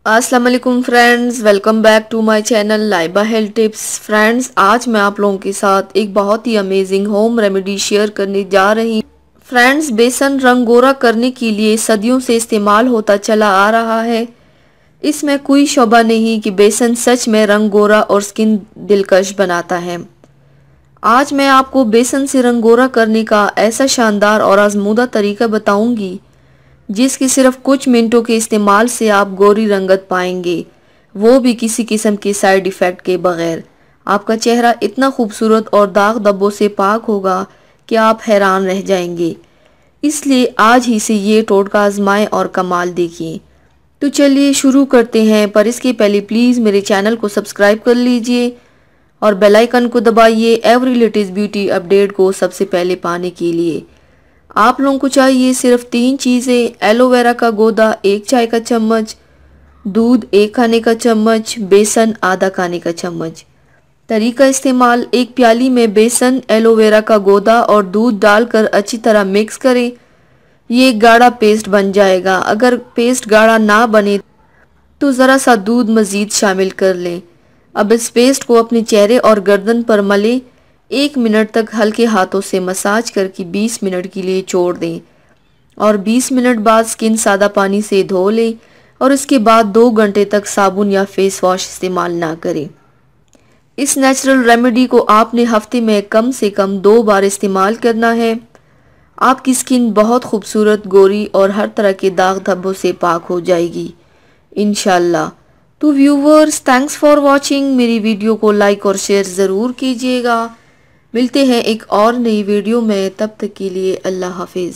अस्सलाम वालेकुम friends, welcome back to my channel Laiba health tips. Friends, आज मैं आप लोगों के साथ एक बहुत ही अमेजिंग होम रेमेडी शेयर करने जा रही हूँ। फ्रेंड्स, बेसन रंग गोरा करने के लिए सदियों से इस्तेमाल होता चला आ रहा है। इसमें कोई शोभा नहीं कि बेसन सच में रंग गोरा और स्किन दिलकश बनाता है। आज मैं आपको बेसन से रंग गोरा करने का ऐसा शानदार और आजमूदा तरीका बताऊंगी जिसकी सिर्फ कुछ मिनटों के इस्तेमाल से आप गोरी रंगत पाएंगे, वो भी किसी किस्म के साइड इफ़ेक्ट के बगैर। आपका चेहरा इतना खूबसूरत और दाग धब्बों से पाक होगा कि आप हैरान रह जाएंगे। इसलिए आज ही से ये टोटका आजमाएं और कमाल देखिए। तो चलिए शुरू करते हैं, पर इसके पहले प्लीज़ मेरे चैनल को सब्सक्राइब कर लीजिए और बेल आइकन को दबाइए एवरी लेटेस्ट ब्यूटी अपडेट को सबसे पहले पाने के लिए। आप लोगों को चाहिए सिर्फ 3 चीज़ें: एलोवेरा का गूदा 1 चाय का चम्मच, दूध 1 खाने का चम्मच, बेसन आधा खाने का चम्मच। तरीका इस्तेमाल: एक प्याली में बेसन, एलोवेरा का गूदा और दूध डालकर अच्छी तरह मिक्स करें। ये एक गाढ़ा पेस्ट बन जाएगा। अगर पेस्ट गाढ़ा ना बने तो ज़रा सा दूध मज़ीद शामिल कर लें। अब इस पेस्ट को अपने चेहरे और गर्दन पर मलें। 1 मिनट तक हल्के हाथों से मसाज करके 20 मिनट के लिए छोड़ दें और 20 मिनट बाद स्किन सादा पानी से धो लें और इसके बाद 2 घंटे तक साबुन या फेस वॉश इस्तेमाल ना करें। इस नेचुरल रेमेडी को आपने हफ्ते में कम से कम 2 बार इस्तेमाल करना है। आपकी स्किन बहुत खूबसूरत, गोरी और हर तरह के दाग धब्बों से पाक हो जाएगी इंशाल्लाह। तो व्यूवर्स, थैंक्स फॉर वॉचिंग। मेरी वीडियो को लाइक और शेयर ज़रूर कीजिएगा। मिलते हैं एक और नई वीडियो में, तब तक के लिए अल्लाह हाफिज़।